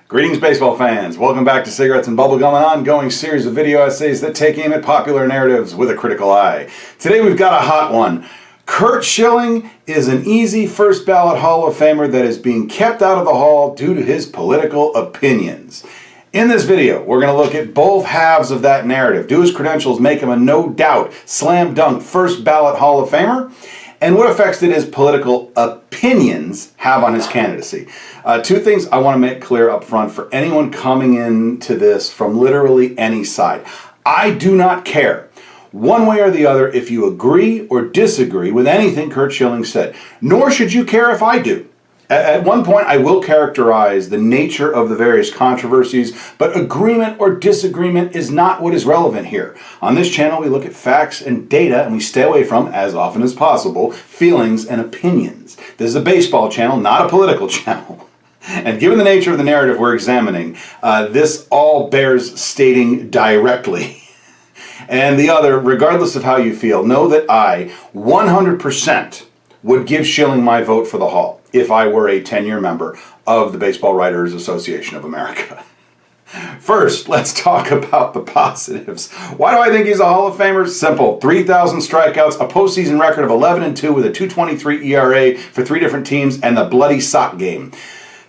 Greetings, baseball fans. Welcome back to Cigarettes and Bubblegum, an ongoing series of video essays that take aim at popular narratives with a critical eye. Today we've got a hot one. Curt Schilling is an easy first ballot Hall of Famer that is being kept out of the Hall due to his political opinions. In this video, we're going to look at both halves of that narrative. Do his credentials make him a no-doubt, slam-dunk first ballot Hall of Famer? And what effects did his political opinions have on his candidacy? Two things I want to make clear up front for anyone coming into this from literally any side. I do not care one way or the other if you agree or disagree with anything Curt Schilling said, nor should you care if I do. At one point, I will characterize the nature of the various controversies, but agreement or disagreement is not what is relevant here. On this channel, we look at facts and data, and we stay away from, as often as possible, feelings and opinions. This is a baseball channel, not a political channel. And given the nature of the narrative we're examining, this all bears stating directly. And the other, regardless of how you feel, know that I 100% would give Schilling my vote for the Hall if I were a 10-year member of the Baseball Writers Association of America. First, let's talk about the positives. Why do I think he's a Hall of Famer? Simple. 3,000 strikeouts, a postseason record of 11-2 with a 2.23 ERA for 3 different teams, and the bloody sock game.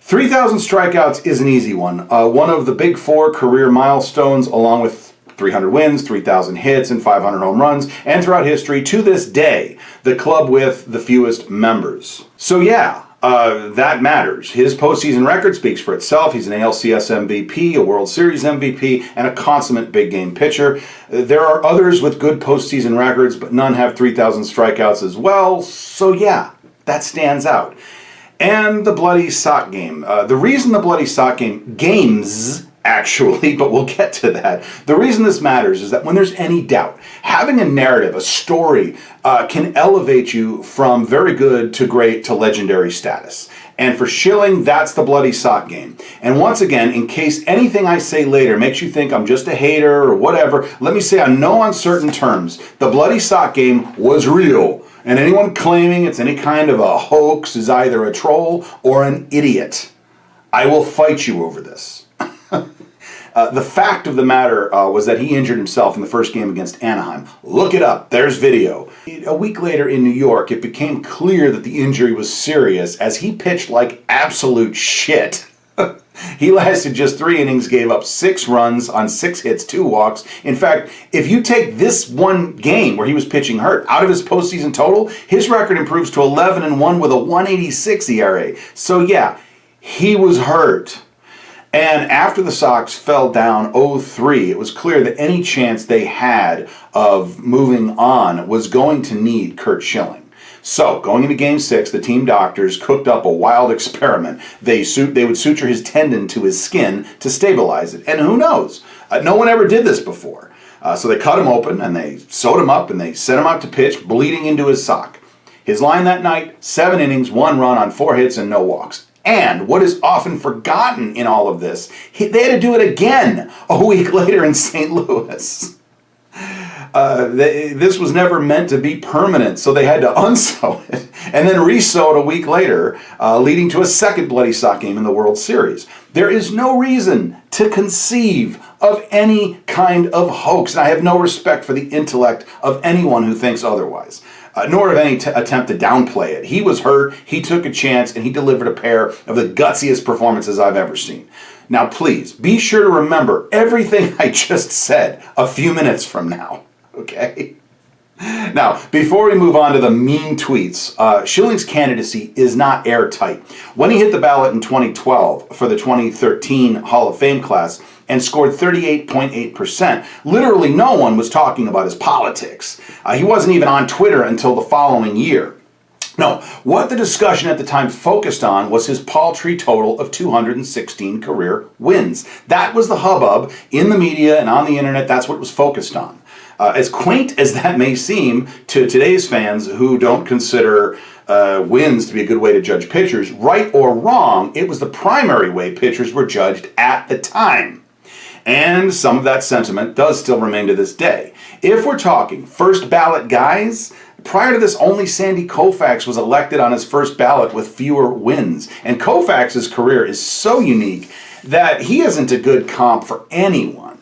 3,000 strikeouts is an easy one. One of the big 4 career milestones, along with 300 wins, 3,000 hits, and 500 home runs, and throughout history, to this day, the club with the fewest members. So yeah, that matters. His postseason record speaks for itself. He's an ALCS MVP, a World Series MVP, and a consummate big game pitcher. There are others with good postseason records, but none have 3,000 strikeouts as well, so yeah, that stands out. And the bloody sock game. The reason the bloody sock games, actually, but we'll get to that. The reason this matters is that when there's any doubt, having a narrative, a story, can elevate you from very good to great to legendary status. And for Schilling, that's the bloody sock game. And once again, in case anything I say later makes you think I'm just a hater or whatever, let me say on no uncertain terms, the bloody sock game was real. And anyone claiming it's any kind of a hoax is either a troll or an idiot. I will fight you over this. The fact of the matter was that he injured himself in the first game against Anaheim. Look it up. There's video. A week later in New York, it became clear that the injury was serious as he pitched like absolute shit. He lasted just 3 innings, gave up 6 runs on 6 hits, 2 walks. In fact, if you take this one game where he was pitching hurt out of his postseason total, his record improves to 11-1 with a 1.86 ERA. So yeah, he was hurt. And after the Sox fell down 0-3, it was clear that any chance they had of moving on was going to need Curt Schilling. So, going into Game 6, the team doctors cooked up a wild experiment. They would suture his tendon to his skin to stabilize it. And who knows? No one ever did this before. So they cut him open, and they sewed him up, and they sent him out to pitch, bleeding into his sock. His line that night, 7 innings, 1 run on 4 hits, and no walks. And what is often forgotten in all of this, they had to do it again a week later in St. Louis. This was never meant to be permanent, so they had to unsew it and then resew it a week later, leading to a second bloody sock game in the World Series. There is no reason to conceive of any kind of hoax, and I have no respect for the intellect of anyone who thinks otherwise. Nor of any attempt to downplay it. He was hurt, he took a chance, and he delivered a pair of the gutsiest performances I've ever seen. Now please, be sure to remember everything I just said a few minutes from now, okay? Now, before we move on to the mean tweets, Schilling's candidacy is not airtight. When he hit the ballot in 2012 for the 2013 Hall of Fame class and scored 38.8%, literally no one was talking about his politics. He wasn't even on Twitter until the following year. No, what the discussion at the time focused on was his paltry total of 216 career wins. That was the hubbub in the media and on the internet. That's what it was focused on. As quaint as that may seem to today's fans who don't consider wins to be a good way to judge pitchers, right or wrong, it was the primary way pitchers were judged at the time. And some of that sentiment does still remain to this day. If we're talking first ballot guys, prior to this, only Sandy Koufax was elected on his first ballot with fewer wins. And Koufax's career is so unique that he isn't a good comp for anyone.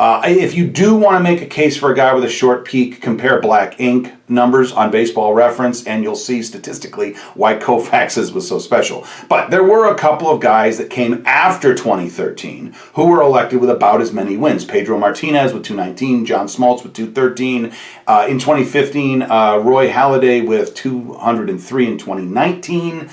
If you do want to make a case for a guy with a short peak, compare black ink numbers on Baseball Reference, and you'll see statistically why Koufax's was so special. But there were a couple of guys that came after 2013 who were elected with about as many wins. Pedro Martinez with 219, John Smoltz with 213. In 2015, Roy Halladay with 203 in 2019.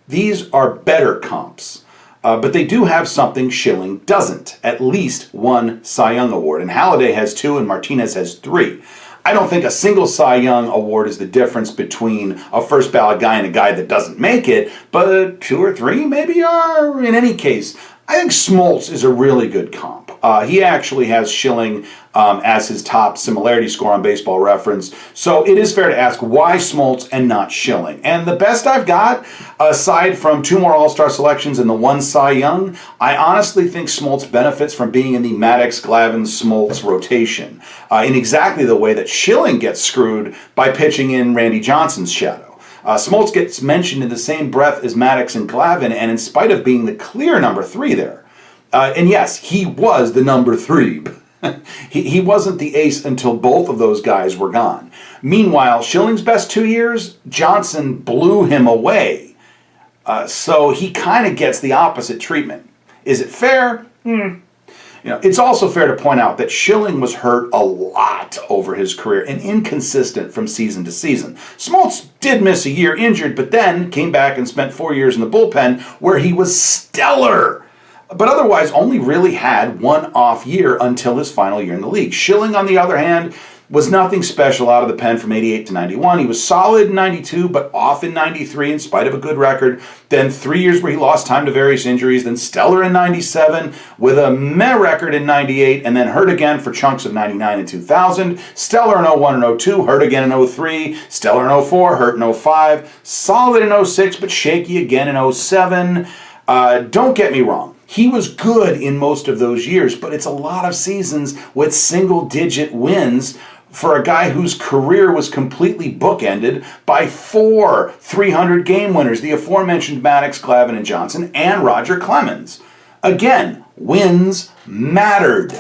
These are better comps. But they do have something Schilling doesn't. At least one Cy Young award. And Halladay has 2 and Martinez has 3. I don't think a single Cy Young award is the difference between a first ballot guy and a guy that doesn't make it, but 2 or 3 maybe are. In any case, I think Smoltz is a really good comp. He actually has Schilling as his top similarity score on Baseball Reference. So it is fair to ask, why Smoltz and not Schilling? And the best I've got, aside from 2 more All-Star selections and the 1 Cy Young, I honestly think Smoltz benefits from being in the Maddox, Glavine, Smoltz rotation in exactly the way that Schilling gets screwed by pitching in Randy Johnson's shadow. Smoltz gets mentioned in the same breath as Maddox and Glavine, and in spite of being the clear number 3 there, and yes, he was the number 3. he wasn't the ace until both of those guys were gone. Meanwhile, Schilling's best 2 years, Johnson blew him away. So he kind of gets the opposite treatment. Is it fair? It's also fair to point out that Schilling was hurt a lot over his career and inconsistent from season to season. Smoltz did miss a year injured, but then came back and spent 4 years in the bullpen where he was stellar. But otherwise only really had 1 off year until his final year in the league. Schilling, on the other hand, was nothing special out of the pen from 88 to 91. He was solid in 92, but off in 93 in spite of a good record. Then 3 years where he lost time to various injuries. Then stellar in 97 with a meh record in 98, and then hurt again for chunks of 99 and 2000. Stellar in 01 and 02, hurt again in 03. Stellar in 04, hurt in 05. Solid in 06, but shaky again in 07. Don't get me wrong. He was good in most of those years, but it's a lot of seasons with single-digit wins for a guy whose career was completely bookended by 4 300-game winners, the aforementioned Maddox, Glavine, and Johnson, and Roger Clemens. Again, wins mattered.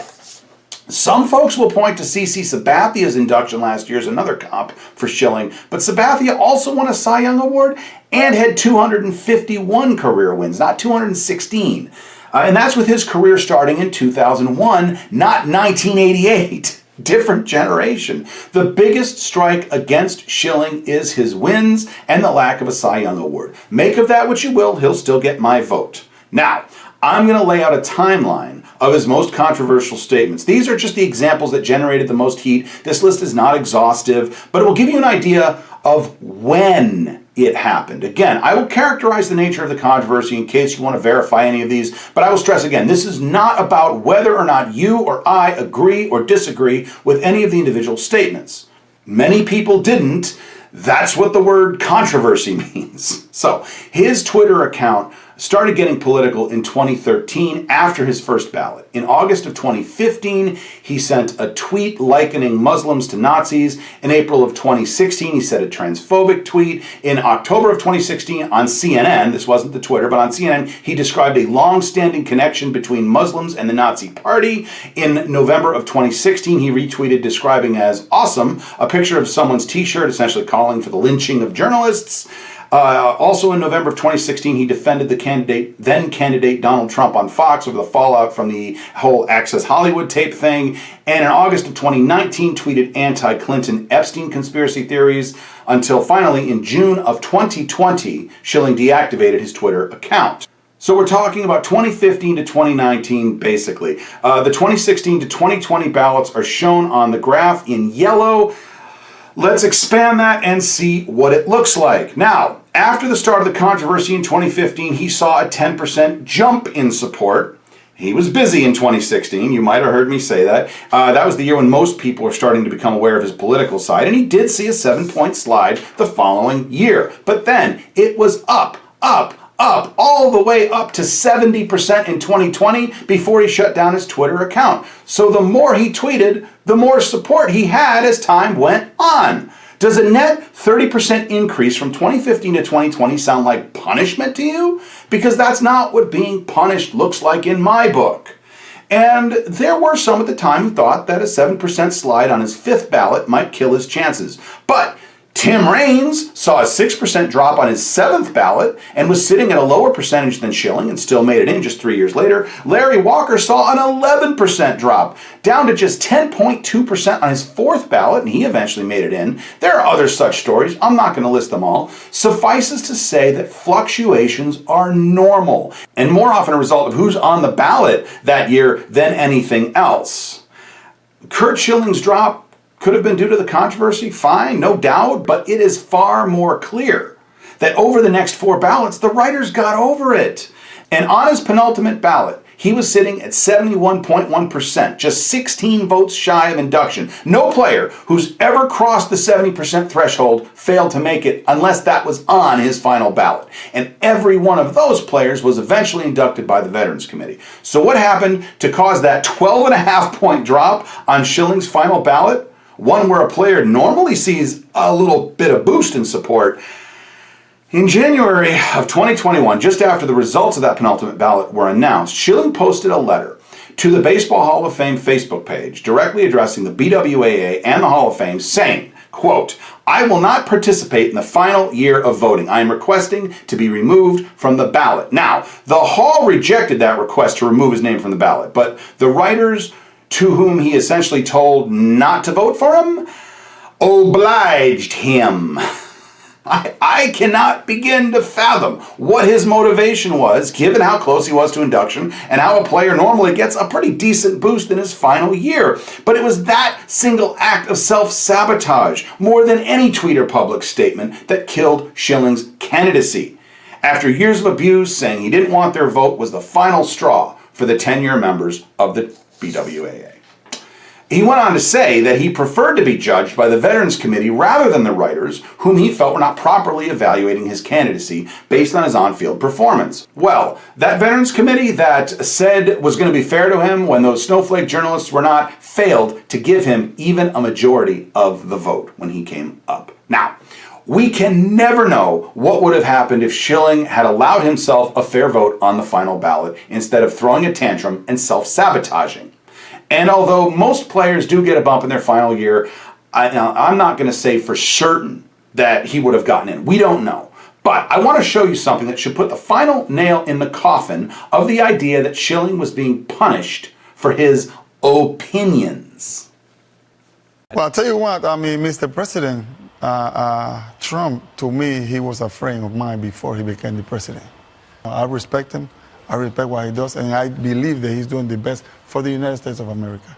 Some folks will point to CC Sabathia's induction last year as another comp for Schilling, but Sabathia also won a Cy Young Award and had 251 career wins, not 216. And that's with his career starting in 2001, not 1988. Different generation. The biggest strike against Schilling is his wins and the lack of a Cy Young Award. Make of that what you will, he'll still get my vote. Now, I'm going to lay out a timeline of his most controversial statements. These are just the examples that generated the most heat. This list is not exhaustive, but it will give you an idea of when it happened. Again, I will characterize the nature of the controversy in case you want to verify any of these, but I will stress again, this is not about whether or not you or I agree or disagree with any of the individual statements. Many people didn't. That's what the word controversy means. So, his Twitter account started getting political in 2013 after his first ballot. In August of 2015, he sent a tweet likening Muslims to Nazis. In April of 2016, he sent a transphobic tweet. In October of 2016, on CNN, this wasn't the Twitter, but on CNN, he described a long-standing connection between Muslims and the Nazi Party. In November of 2016, he retweeted describing as awesome a picture of someone's t-shirt, essentially calling for the lynching of journalists. Also in November of 2016, he defended the then candidate Donald Trump on Fox over the fallout from the whole Access Hollywood tape thing. And in August of 2019, tweeted anti-Clinton Epstein conspiracy theories until finally in June of 2020, Schilling deactivated his Twitter account. So we're talking about 2015 to 2019, basically. The 2016 to 2020 ballots are shown on the graph in yellow. Let's expand that and see what it looks like. Now, after the start of the controversy in 2015, he saw a 10% jump in support. He was busy in 2016. You might have heard me say that. That was the year when most people were starting to become aware of his political side, and he did see a 7-point slide the following year. But then it was up, all the way up to 70% in 2020 before he shut down his Twitter account. So the more he tweeted, the more support he had as time went on. Does a net 30% increase from 2015 to 2020 sound like punishment to you? Because that's not what being punished looks like in my book. And there were some at the time who thought that a 7% slide on his 5th ballot might kill his chances. But Tim Raines saw a 6% drop on his 7th ballot and was sitting at a lower percentage than Schilling and still made it in just 3 years later. Larry Walker saw an 11% drop, down to just 10.2% on his 4th ballot, and he eventually made it in. There are other such stories. I'm not going to list them all. Suffices to say that fluctuations are normal and more often a result of who's on the ballot that year than anything else. Curt Schilling's drop could have been due to the controversy, fine, no doubt, but it is far more clear that over the next 4 ballots, the writers got over it. And on his penultimate ballot, he was sitting at 71.1%, just 16 votes shy of induction. No player who's ever crossed the 70% threshold failed to make it unless that was on his final ballot. And every one of those players was eventually inducted by the Veterans Committee. So what happened to cause that 12.5-point drop on Schilling's final ballot? One where a player normally sees a little bit of boost in support. In January of 2021, just after the results of that penultimate ballot were announced, Schilling posted a letter to the Baseball Hall of Fame Facebook page directly addressing the BWAA and the Hall of Fame saying, quote, "I will not participate in the final year of voting. I am requesting to be removed from the ballot." Now, the Hall rejected that request to remove his name from the ballot, but the writers to whom he essentially told not to vote for him, obliged him. I cannot begin to fathom what his motivation was, given how close he was to induction and how a player normally gets a pretty decent boost in his final year. But it was that single act of self-sabotage, more than any tweet or public statement, that killed Schilling's candidacy. After years of abuse, saying he didn't want their vote was the final straw for the 10-year members of the BWAA. He went on to say that he preferred to be judged by the Veterans Committee rather than the writers, whom he felt were not properly evaluating his candidacy based on his on-field performance. Well, that Veterans Committee that said was going to be fair to him when those snowflake journalists were not, failed to give him even a majority of the vote when he came up. Now, we can never know what would have happened if Schilling had allowed himself a fair vote on the final ballot instead of throwing a tantrum and self-sabotaging. And although most players do get a bump in their final year, I'm not going to say for certain that he would have gotten in. We don't know. But I want to show you something that should put the final nail in the coffin of the idea that Schilling was being punished for his opinions. Well, I'll tell you what, I mean, Mr. President, Trump, to me, he was a friend of mine before he became the president. I respect him. I respect what he does, and I believe that he's doing the best for the United States of America.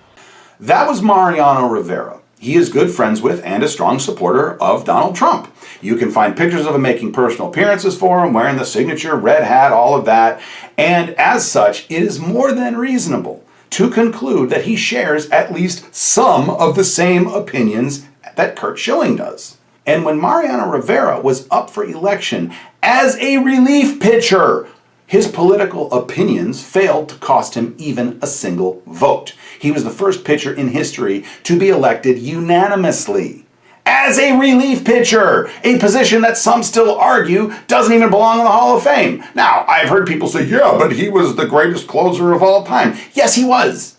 That was Mariano Rivera. He is good friends with and a strong supporter of Donald Trump. You can find pictures of him making personal appearances for him, wearing the signature red hat, all of that. And as such, it is more than reasonable to conclude that he shares at least some of the same opinions that Curt Schilling does. And when Mariano Rivera was up for election as a relief pitcher, his political opinions failed to cost him even a single vote. He was the first pitcher in history to be elected unanimously as a relief pitcher, a position that some still argue doesn't even belong in the Hall of Fame. Now, I've heard people say, yeah, but he was the greatest closer of all time. Yes, he was.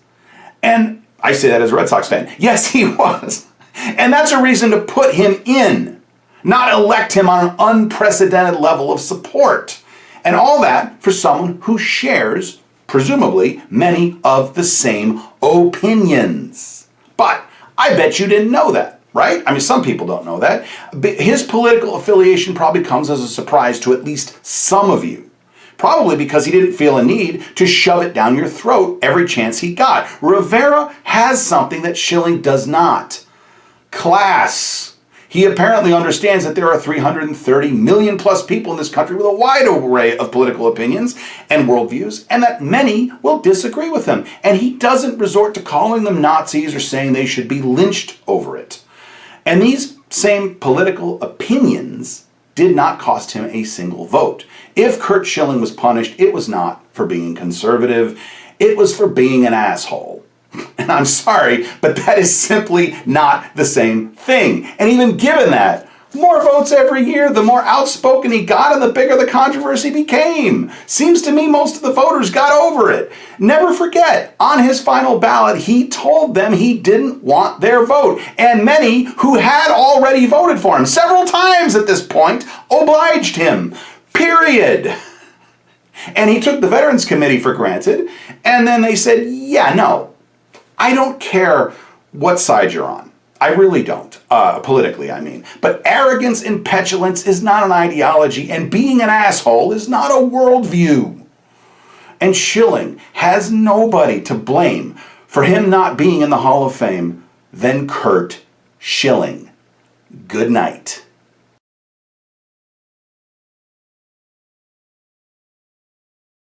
And I say that as a Red Sox fan. Yes, he was. And that's a reason to put him in, not elect him on an unprecedented level of support. And all that for someone who shares, presumably, many of the same opinions. But I bet you didn't know that, right? I mean, some people don't know that. His political affiliation probably comes as a surprise to at least some of you. Probably because he didn't feel a need to shove it down your throat every chance he got. Rivera has something that Schilling does not. Class. He apparently understands that there are 330 million plus people in this country with a wide array of political opinions and worldviews, and that many will disagree with him. And he doesn't resort to calling them Nazis or saying they should be lynched over it. And these same political opinions did not cost him a single vote. If Curt Schilling was punished, it was not for being conservative. It was for being an asshole. And I'm sorry, but that is simply not the same thing. And even given that, more votes every year, the more outspoken he got and the bigger the controversy became. Seems to me most of the voters got over it. Never forget, on his final ballot, he told them he didn't want their vote. And many who had already voted for him several times at this point obliged him. Period. And he took the Veterans Committee for granted. And then they said, yeah, no, I don't care what side you're on. I really don't, politically I mean. But arrogance and petulance is not an ideology, and being an asshole is not a worldview. And Schilling has nobody to blame for him not being in the Hall of Fame than Curt Schilling. Good night.